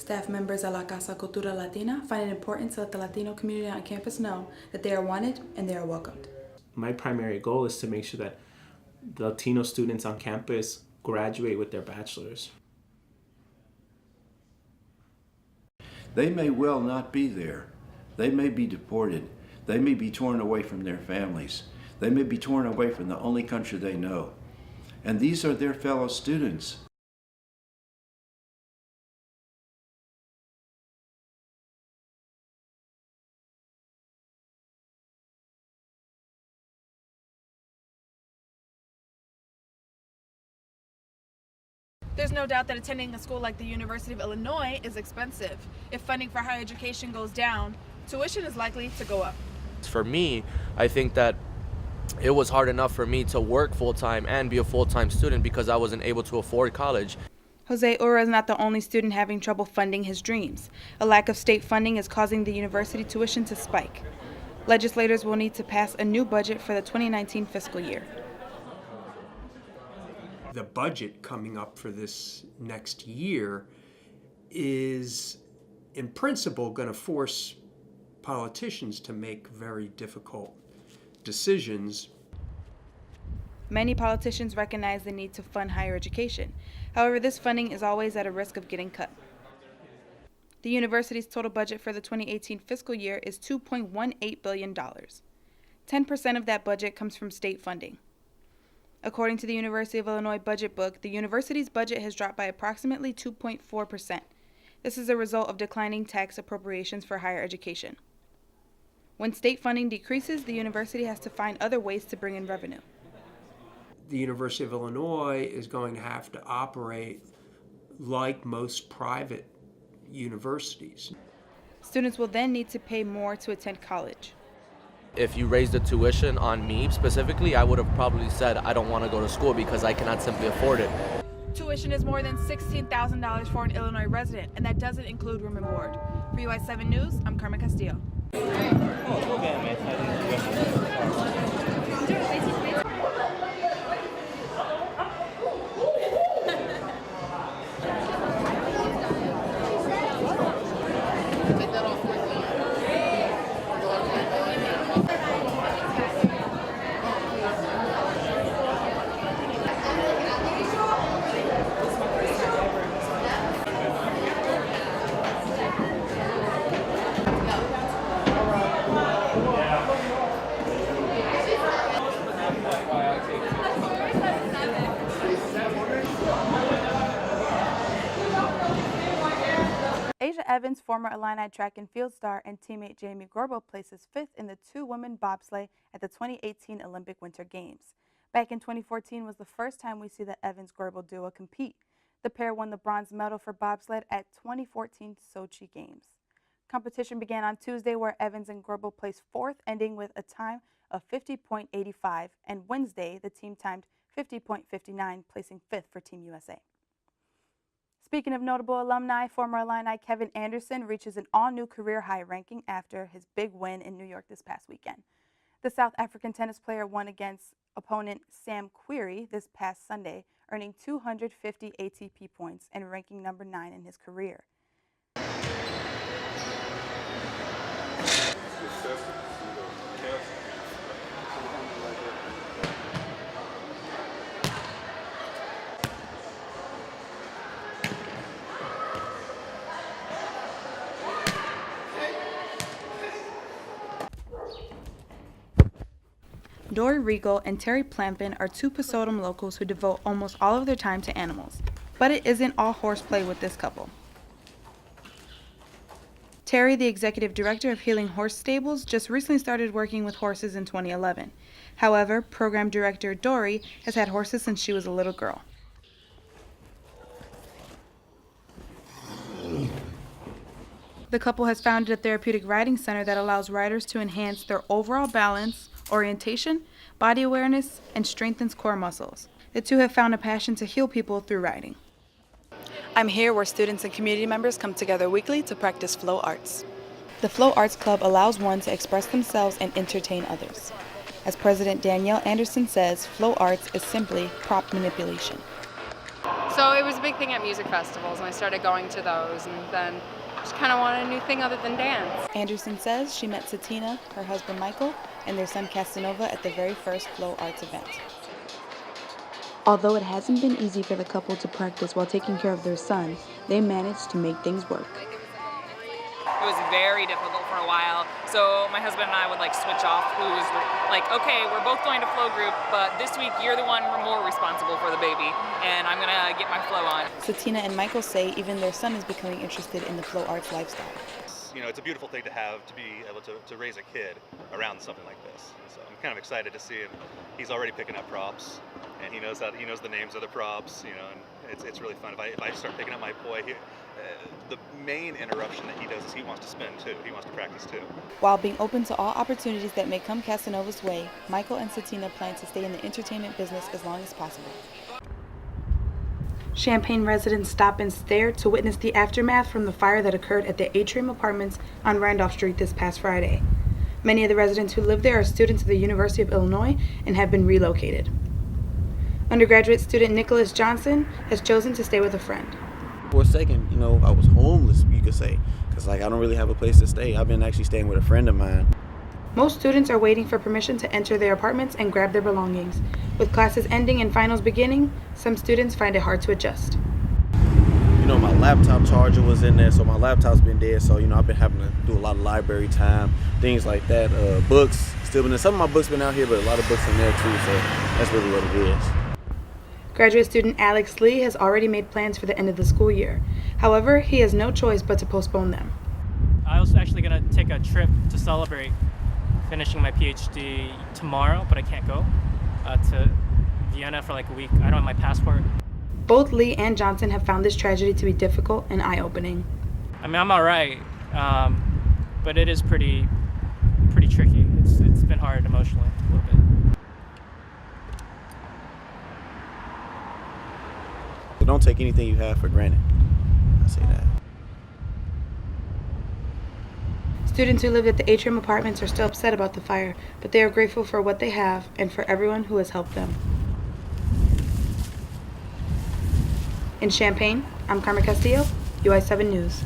Staff members at La Casa Cultura Latina find it important to let the Latino community on campus know that they are wanted and they are welcomed. My primary goal is to make sure that the Latino students on campus graduate with their bachelor's. They may well not be there. They may be deported. They may be torn away from their families. They may be torn away from the only country they know. And these are their fellow students. There's no doubt that attending a school like the University of Illinois is expensive. If funding for higher education goes down, tuition is likely to go up. For me, I think that it was hard enough for me to work full-time and be a full-time student because I wasn't able to afford college. Jose Ura is not the only student having trouble funding his dreams. A lack of state funding is causing the university tuition to spike. Legislators will need to pass a new budget for the 2019 fiscal year. The budget coming up for this next year is, in principle, going to force politicians to make very difficult decisions. Many politicians recognize the need to fund higher education. However, this funding is always at a risk of getting cut. The university's total budget for the 2018 fiscal year is $2.18 billion. 10% of that budget comes from state funding. According to the University of Illinois budget book, the university's budget has dropped by approximately 2.4%. This is a result of declining tax appropriations for higher education. When state funding decreases, the university has to find other ways to bring in revenue. The University of Illinois is going to have to operate like most private universities. Students will then need to pay more to attend college. If you raised the tuition on me specifically, I would have probably said I don't want to go to school because I cannot simply afford it. Tuition is more than $16,000 for an Illinois resident, and that doesn't include room and board. For US 7 News, I'm Carmen Castillo. Evans, former Illini track and field star, and teammate Jamie Gorbo places fifth in the two-woman bobsleigh at the 2018 Olympic Winter Games. Back in 2014 was the first time we see the Evans-Gorbo duo compete. The pair won the bronze medal for bobsled at 2014 Sochi Games. Competition began on Tuesday, where Evans and Gorbo placed fourth, ending with a time of 50.85, and Wednesday the team timed 50.59, placing fifth for Team USA. Speaking of notable alumni, former Illini Kevin Anderson reaches an all-new career high ranking after his big win in New York this past weekend. The South African tennis player won against opponent Sam Querrey this past Sunday, earning 250 ATP points and ranking number 9 in his career. Dory Regal and Terry Plampin are two Pasodum locals who devote almost all of their time to animals. But it isn't all horseplay with this couple. Terry, the executive director of Healing Horse Stables, just recently started working with horses in 2011. However, program director Dory has had horses since she was a little girl. The couple has founded a therapeutic riding center that allows riders to enhance their overall balance, orientation, body awareness, and strengthens core muscles. The two have found a passion to heal people through riding. I'm here where students and community members come together weekly to practice flow arts. The Flow Arts Club allows one to express themselves and entertain others. As President Danielle Anderson says, flow arts is simply prop manipulation. So it was a big thing at music festivals, and I started going to those, and then just kind of wanted a new thing other than dance. Anderson says she met Satina, her husband Michael, and their son Casanova at the very first Flow Arts event. Although it hasn't been easy for the couple to practice while taking care of their son, they managed to make things work. It was very difficult for a while, so my husband and I would switch off who's okay, we're both going to flow group, but this week you're the one more responsible for the baby, and I'm gonna get my flow on. Satina and Michael say even their son is becoming interested in the Flow Arts lifestyle. It's a beautiful thing to have, to be able to raise a kid around something like this. So I'm kind of excited to see him. He's already picking up props, and he knows the names of the props, and it's really fun. If I start picking up my boy, the main interruption that he does is he wants to spin too. He wants to practice too. While being open to all opportunities that may come Casanova's way, Michael and Satina plan to stay in the entertainment business as long as possible. Champaign residents stop and stare to witness the aftermath from the fire that occurred at the Atrium Apartments on Randolph Street this past Friday. Many of the residents who live there are students of the University of Illinois and have been relocated. Undergraduate student Nicholas Johnson has chosen to stay with a friend. For a second, I was homeless, you could say, because I don't really have a place to stay. I've been actually staying with a friend of mine. Most students are waiting for permission to enter their apartments and grab their belongings. With classes ending and finals beginning, some students find it hard to adjust. My laptop charger was in there, so my laptop's been dead, so I've been having to do a lot of library time, things like that. Books, still been there. Some of my books been out here, but a lot of books in there too, so that's really what it is. Graduate student Alex Lee has already made plans for the end of the school year. However, he has no choice but to postpone them. I was actually going to take a trip to celebrate finishing my PhD tomorrow, but I can't go to Vienna for a week. I don't have my passport. Both Lee and Johnson have found this tragedy to be difficult and eye-opening. I'm all right, but it is pretty tricky. It's been hard emotionally a little bit. So don't take anything you have for granted. I say that. Students who live at the Atrium Apartments are still upset about the fire, but they are grateful for what they have and for everyone who has helped them. In Champaign, I'm Carmen Castillo, UI7 News.